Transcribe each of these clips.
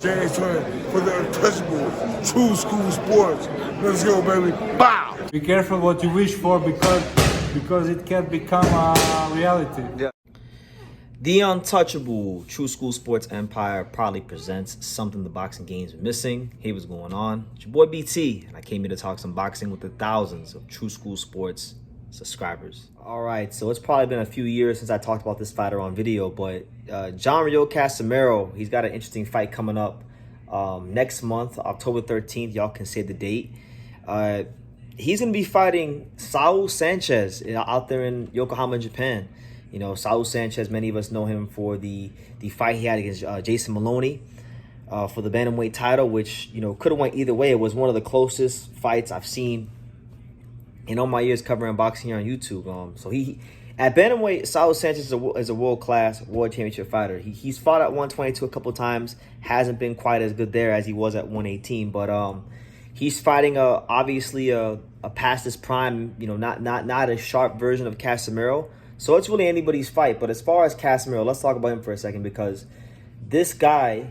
James Turner for the untouchable true school sports. Let's go, baby. Bow! Be careful what you wish for because it can become a reality. Yeah. The untouchable True School Sports Empire proudly presents something the boxing games are missing. Hey, what's going on? It's your boy BT, and I came here to talk some boxing with the thousands of True School Sports subscribers. All right, so it's probably been a few years since I talked about this fighter on video, but Riel Casimero, he's got an interesting fight coming up next month, October 13th. Y'all can save the date. He's going to be fighting Saul Sanchez out there in Yokohama, Japan. You know, Saul Sanchez, many of us know him for the fight he had against Jason Maloney for the bantamweight title, which, you know, could have went either way. It was one of the closest fights I've seen in all my years covering boxing here on YouTube. So he, at bantamweight, Saul Sanchez is a world-class world championship fighter. He's fought at 122 a couple times, hasn't been quite as good there as he was at 118, but he's fighting obviously a past his prime, you know, not a sharp version of Casimero. So it's really anybody's fight. But as far as Casimero, let's talk about him for a second, because this guy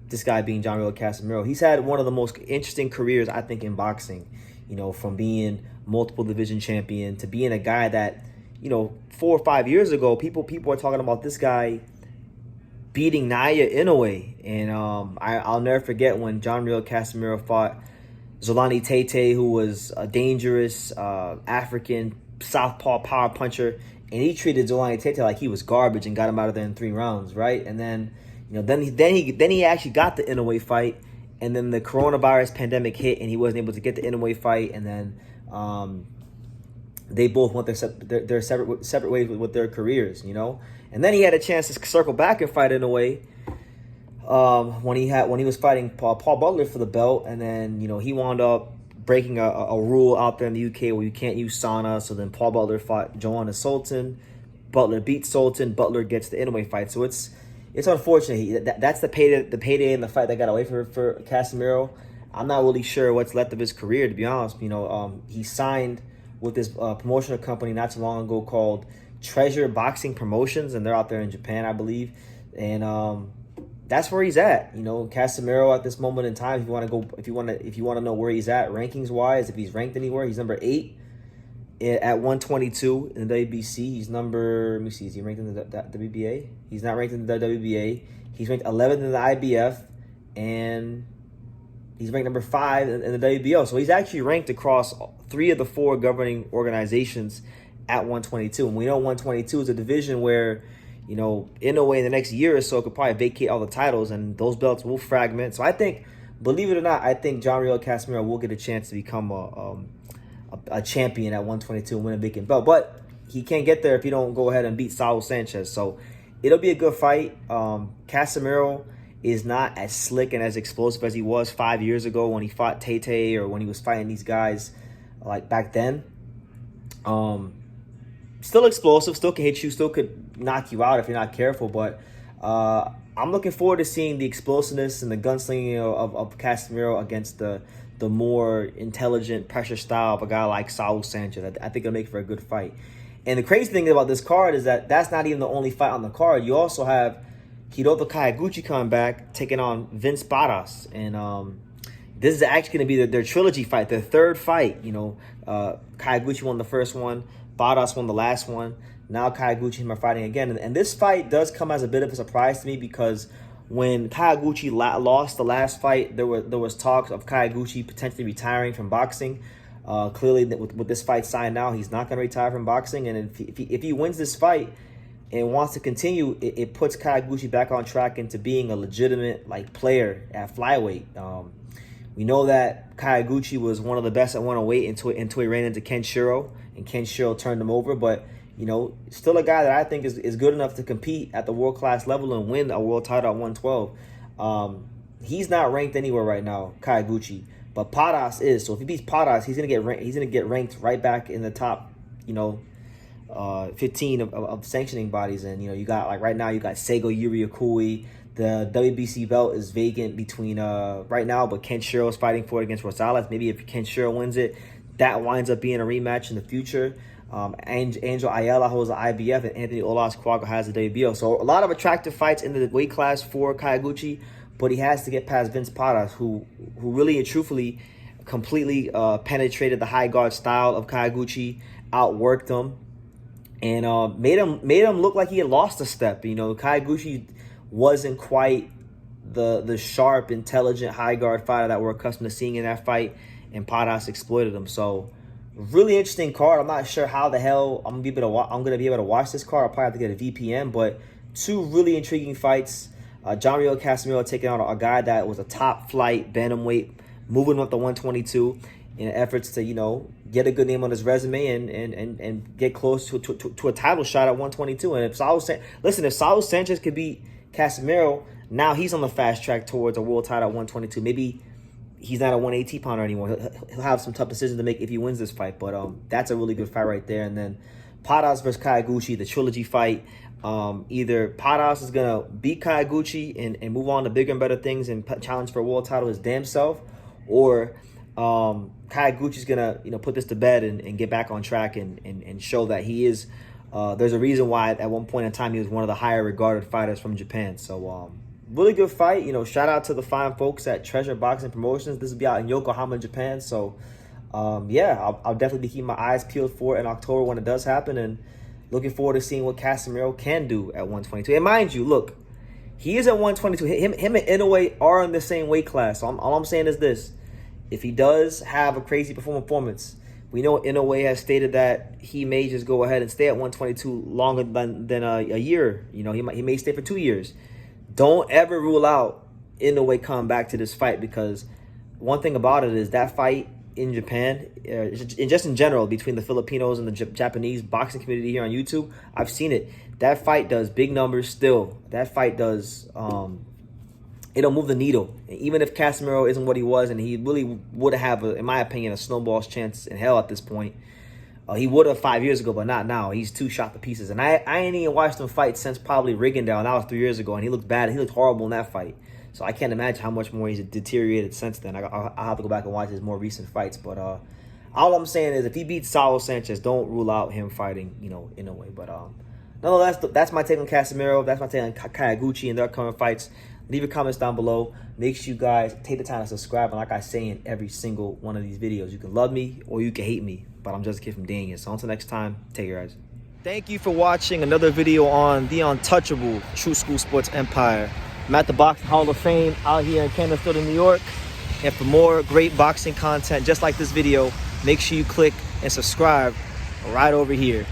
being Riel Casimero, he's had one of the most interesting careers, I think, in boxing. You know, from being multiple division champion to being a guy that, you know, 4 or 5 years ago, people are talking about this guy beating Naoya Inoue. And I'll never forget when Riel Casimero fought Zolani Tete, who was a dangerous African southpaw power puncher. And he treated Zolani Tete like he was garbage and got him out of there in 3 rounds, right? And then, you know, then he actually got the Inoue fight, and then the coronavirus pandemic hit, and he wasn't able to get the Inoue fight, and then they both went their separate ways with their careers, you know. And then he had a chance to circle back and fight Inoue when he was fighting Paul Butler for the belt, and then, you know, he wound up breaking a rule out there in the UK where you can't use sauna. So then Paul Butler fought Joanna Sultan. Butler beats Sultan. Butler gets the Inoue fight. So it's unfortunate. That's the payday in the fight that got away for Casimero. I'm not really sure what's left of his career, to be honest. You know, he signed with this promotional company not too long ago called Treasure Boxing Promotions, and they're out there in Japan, I believe. And that's where he's at. You know, Casimero at this moment in time, if you want to know where he's at rankings wise, if he's ranked anywhere, he's number 8 at 122 in the WBC. He's number, let me see, is he ranked in the WBA? He's not ranked in the WBA. He's ranked 11th in the IBF, and he's ranked number 5 in the WBO. So he's actually ranked across 3 of the 4 governing organizations at 122. And we know 122 is a division where, you know, Inoue in the next year or so could probably vacate all the titles, and those belts will fragment. So I think, believe it or not, I think Riel Casimero will get a chance to become a champion at 122 and win a vacant belt. But he can't get there if he don't go ahead and beat Saul Sanchez. So it'll be a good fight. Casimero is not as slick and as explosive as he was 5 years ago when he fought Tete, or when he was fighting these guys like back then. Still explosive, still can hit you, still could knock you out if you're not careful. But I'm looking forward to seeing the explosiveness and the gunslinging of Casimero against the more intelligent pressure style of a guy like Saul Sanchez. I think it'll make for a good fight. And the crazy thing about this card is that that's not even the only fight on the card. You also have Hiroto Kyoguchi coming back, taking on Vince Barras. And this is actually going to be their trilogy fight, their 3rd fight. You know, Kyoguchi won the first one. Barras won the last one. Now Kyoguchi and him are fighting again. And this fight does come as a bit of a surprise to me, because when Kyoguchi lost the last fight, there was talks of Kyoguchi potentially retiring from boxing. Clearly, with this fight signed now, he's not going to retire from boxing. And if he wins this fight and wants to continue, it puts Kyoguchi back on track into being a legitimate player at flyweight. We know that Kyoguchi was one of the best at 108 until he ran into Kenshiro, and Kenshiro turned him over. But, you know, still a guy that I think is good enough to compete at the world-class level and win a world title at 112. He's not ranked anywhere right now, Kyoguchi, but Barras is. So if he beats Barras, he's gonna get ranked right back in the top, you know, 15 of sanctioning bodies. And, you know, you got, right now, you got Seigo Yuriokui. The WBC belt is vacant between right now, but Kenshiro is fighting for it against Rosales. Maybe if Kenshiro wins it, that winds up being a rematch in the future. Angel Ayala holds the IBF, and Anthony Olas Quagga has the WBO. So a lot of attractive fights in the weight class for Kyoguchi, but he has to get past Vince Paras, who really and truthfully completely penetrated the high guard style of Kyoguchi, outworked him, and made him look like he had lost a step. You know, Kyoguchi wasn't quite the sharp, intelligent high guard fighter that we're accustomed to seeing in that fight, and Paras exploited him. So really interesting card. I'm not sure how the hell I'm gonna be able to watch this card. I'll probably have to get a VPN, but two really intriguing fights. Riel Casimero taking out a guy that was a top flight bantamweight, moving up to 122 in efforts to, you know, get a good name on his resume and get close to a title shot at 122. And if Saul Sanchez could beat Casimero, now he's on the fast track towards a world title at 122. Maybe he's not a 180 pounder anymore. He'll have some tough decisions to make if he wins this fight, but that's a really good fight right there. And then Paras versus Kyoguchi, the trilogy fight. Either Paras is gonna beat Kyoguchi and move on to bigger and better things and challenge for a world title his damn self, or Kyoguchi's gonna, you know, put this to bed and get back on track and show that he is. There's a reason why at one point in time he was one of the higher regarded fighters from Japan. So really good fight. You know, shout out to the fine folks at Treasure Boxing Promotions. This will be out in Yokohama, Japan. So yeah, I'll definitely be keeping my eyes peeled for it in October when it does happen, and looking forward to seeing what Casimero can do at 122. And mind you, look, he is at 122. Him and Inoue are in the same weight class. So all I'm saying is this: if he does have a crazy performance, we know Inoue has stated that he may just go ahead and stay at 122 longer than a year. You know, he may stay for 2 years. Don't ever rule out Inoue coming back to this fight, because one thing about it is that fight in Japan, and just in general between the Filipinos and the Japanese boxing community here on YouTube, I've seen it. That fight does big numbers still. That fight does, it'll move the needle. And even if Casimero isn't what he was, and he really would have, in my opinion, a snowball's chance in hell at this point. He would have 5 years ago, but not now. He's too shot to pieces. And I ain't even watched him fight since probably Rigondeaux, and that was 3 years ago, and he looked bad. He looked horrible in that fight. So I can't imagine how much more he's deteriorated since then. I'll have to go back and watch his more recent fights. But all I'm saying is, if he beats Saul Sanchez, don't rule out him fighting, you know, in a way. But nonetheless, that's my take on Casimero. That's my take on Kyoguchi and their upcoming fights. Leave your comments down below. Make sure you guys take the time to subscribe. And like I say in every single one of these videos, you can love me or you can hate me, but I'm just a kid from Daniel. So until next time, take care, guys. Thank you for watching another video on the untouchable True School Sports Empire. I'm at the Boxing Hall of Fame out here in Canterfield, New York. And for more great boxing content just like this video, make sure you click and subscribe right over here.